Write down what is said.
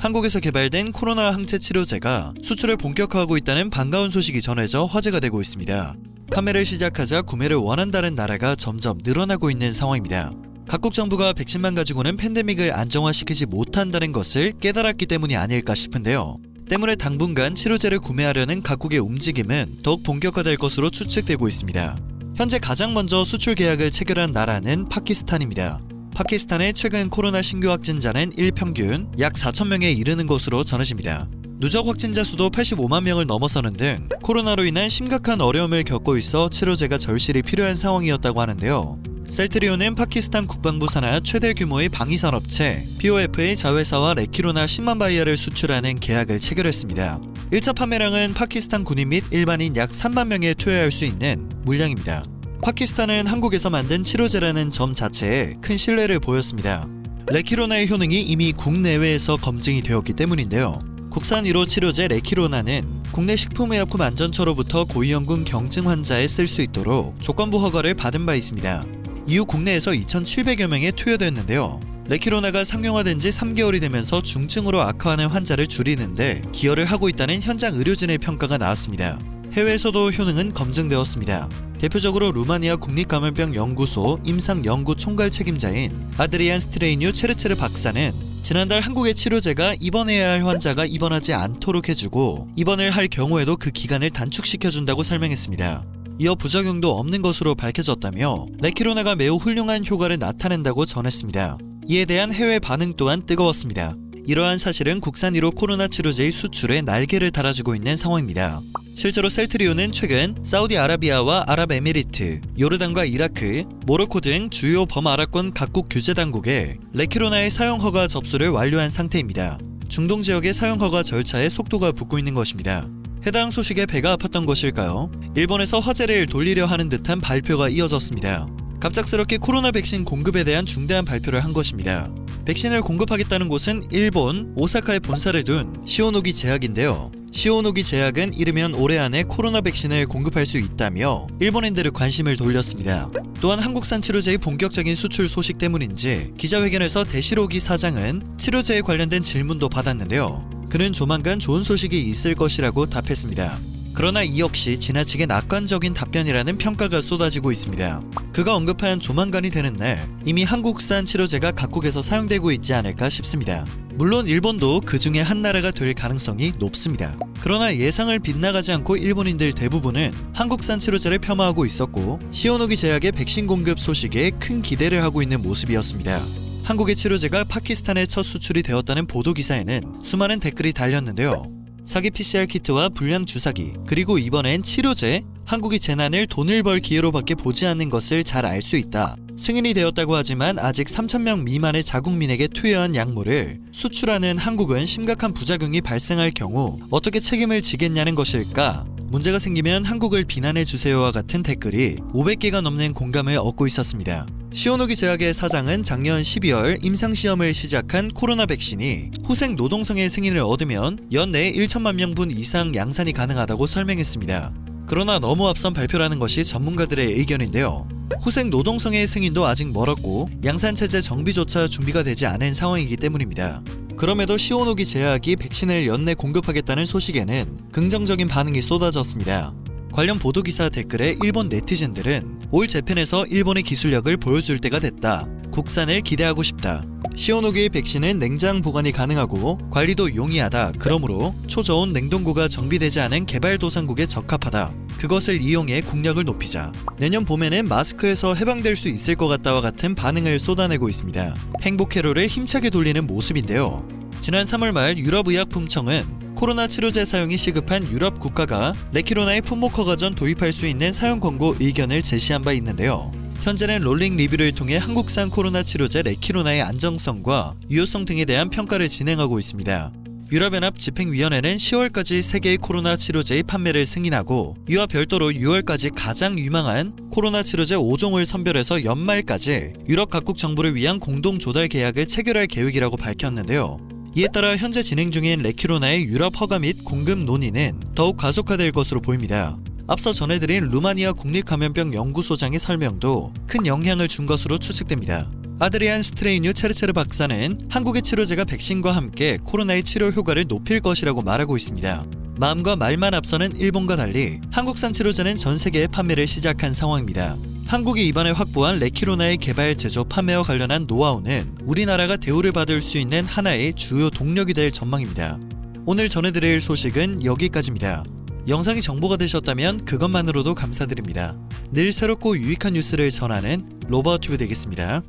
한국에서 개발된 코로나 항체 치료제가 수출을 본격화하고 있다는 반가운 소식이 전해져 화제가 되고 있습니다. 판매를 시작하자 구매를 원한다는 나라가 점점 늘어나고 있는 상황입니다. 각국 정부가 백신만 가지고는 팬데믹을 안정화시키지 못한다는 것을 깨달았기 때문이 아닐까 싶은데요. 때문에 당분간 치료제를 구매하려는 각국의 움직임은 더욱 본격화될 것으로 추측되고 있습니다. 현재 가장 먼저 수출 계약을 체결한 나라는 파키스탄입니다. 파키스탄의 최근 코로나 신규 확진자는 일평균 약 4,000명에 이르는 것으로 전해집니다. 누적 확진자 수도 85만 명을 넘어서는 등 코로나로 인한 심각한 어려움을 겪고 있어 치료제가 절실히 필요한 상황이었다고 하는데요. 셀트리온은 파키스탄 국방부 산하 최대 규모의 방위산업체 POF의 자회사와 레키로나 10만 바이알을 수출하는 계약을 체결했습니다. 1차 판매량은 파키스탄 군인 및 일반인 약 3만 명에 투여할 수 있는 물량입니다. 파키스탄은 한국에서 만든 치료제라는 점 자체에 큰 신뢰를 보였습니다. 레키로나의 효능이 이미 국내외에서 검증이 되었기 때문인데요. 국산 1호 치료제 레키로나는 국내 식품의약품안전처로부터 고위험군 경증 환자에 쓸 수 있도록 조건부 허가를 받은 바 있습니다. 이후 국내에서 2,700여 명에 투여됐는데요. 레키로나가 상용화된 지 3개월이 되면서 중증으로 악화하는 환자를 줄이는데 기여를 하고 있다는 현장 의료진의 평가가 나왔습니다. 해외에서도 효능은 검증되었습니다. 대표적으로 루마니아 국립감염병연구소 임상연구 총괄 책임자인 아드리안 스트레이뉴 체르체르 박사는 지난달 한국의 치료제가 입원해야 할 환자가 입원하지 않도록 해주고 입원을 할 경우에도 그 기간을 단축시켜준다고 설명했습니다. 이어 부작용도 없는 것으로 밝혀졌다며 레키로나가 매우 훌륭한 효과를 나타낸다고 전했습니다. 이에 대한 해외 반응 또한 뜨거웠습니다. 이러한 사실은 국산 1호 코로나 치료제의 수출에 날개를 달아주고 있는 상황입니다. 실제로 셀트리온은 최근 사우디아라비아와 아랍에미리트, 요르단과 이라크, 모로코 등 주요 범아랍권 각국 규제당국에 레키로나의 사용허가 접수를 완료한 상태입니다. 중동 지역의 사용허가 절차에 속도가 붙고 있는 것입니다. 해당 소식에 배가 아팠던 것일까요? 일본에서 화제를 돌리려 하는 듯한 발표가 이어졌습니다. 갑작스럽게 코로나 백신 공급에 대한 중대한 발표를 한 것입니다. 백신을 공급하겠다는 곳은 일본 오사카에 본사를 둔 시오노기 제약인데요. 시오노기 제약은 이르면 올해 안에 코로나 백신을 공급할 수 있다며 일본인들의 관심을 돌렸습니다. 또한 한국산 치료제의 본격적인 수출 소식 때문인지 기자회견에서 대시로기 사장은 치료제에 관련된 질문도 받았는데요. 그는 조만간 좋은 소식이 있을 것이라고 답했습니다. 그러나 이 역시 지나치게 낙관적인 답변이라는 평가가 쏟아지고 있습니다. 그가 언급한 조만간이 되는 날 이미 한국산 치료제가 각국에서 사용되고 있지 않을까 싶습니다. 물론 일본도 그 중에 한 나라가 될 가능성이 높습니다. 그러나 예상을 빗나가지 않고 일본인들 대부분은 한국산 치료제를 폄하하고 있었고 시오노기 제약의 백신 공급 소식에 큰 기대를 하고 있는 모습이었습니다. 한국의 치료제가 파키스탄에 첫 수출이 되었다는 보도기사에는 수많은 댓글이 달렸는데요. 사기 PCR 키트와 불량 주사기, 그리고 이번엔 치료제, 한국이 재난을 돈을 벌 기회로밖에 보지 않는 것을 잘 알 수 있다. 승인이 되었다고 하지만 아직 3,000명 미만의 자국민에게 투여한 약물을 수출하는 한국은 심각한 부작용이 발생할 경우 어떻게 책임을 지겠냐는 것일까? 문제가 생기면 한국을 비난해주세요와 같은 댓글이 500개가 넘는 공감을 얻고 있었습니다. 시오노기 제약의 사장은 작년 12월 임상시험을 시작한 코로나 백신이 후생 노동성의 승인을 얻으면 연내에 1천만 명분 이상 양산이 가능하다고 설명했습니다. 그러나 너무 앞선 발표라는 것이 전문가들의 의견인데요. 후생 노동성의 승인도 아직 멀었고 양산체제 정비조차 준비가 되지 않은 상황이기 때문입니다. 그럼에도 시오노기 제약이 백신을 연내 공급하겠다는 소식에는 긍정적인 반응이 쏟아졌습니다. 관련 보도기사 댓글에 일본 네티즌들은 올 재팬에서 일본의 기술력을 보여줄 때가 됐다. 국산을 기대하고 싶다. 시오노기의 백신은 냉장 보관이 가능하고 관리도 용이하다. 그러므로 초저온 냉동고가 정비되지 않은 개발도상국에 적합하다. 그것을 이용해 국력을 높이자. 내년 봄에는 마스크에서 해방될 수 있을 것 같다와 같은 반응을 쏟아내고 있습니다. 행복 회로를 힘차게 돌리는 모습인데요. 지난 3월 말 유럽의약품청은 코로나 치료제 사용이 시급한 유럽 국가가 레키로나의 품목 허가 전 도입할 수 있는 사용 권고 의견을 제시한 바 있는데요. 현재는 롤링 리뷰를 통해 한국산 코로나 치료제 레키로나의 안정성과 유효성 등에 대한 평가를 진행하고 있습니다. 유럽연합 집행위원회는 10월까지 세계의 코로나 치료제의 판매를 승인하고 이와 별도로 6월까지 가장 유망한 코로나 치료제 5종을 선별해서 연말까지 유럽 각국 정부를 위한 공동 조달 계약을 체결할 계획이라고 밝혔는데요. 이에 따라 현재 진행 중인 레키로나의 유럽 허가 및 공급 논의는 더욱 가속화될 것으로 보입니다. 앞서 전해드린 루마니아 국립감염병연구소장의 설명도 큰 영향을 준 것으로 추측됩니다. 아드리안 스트레이뉴 체르체르 박사는 한국의 치료제가 백신과 함께 코로나의 치료 효과를 높일 것이라고 말하고 있습니다. 마음과 말만 앞서는 일본과 달리 한국산 치료제는 전 세계에 판매를 시작한 상황입니다. 한국이 이번에 확보한 레키로나의 개발, 제조, 판매와 관련한 노하우는 우리나라가 대우를 받을 수 있는 하나의 주요 동력이 될 전망입니다. 오늘 전해드릴 소식은 여기까지입니다. 영상이 정보가 되셨다면 그것만으로도 감사드립니다. 늘 새롭고 유익한 뉴스를 전하는 로바어튜브 되겠습니다.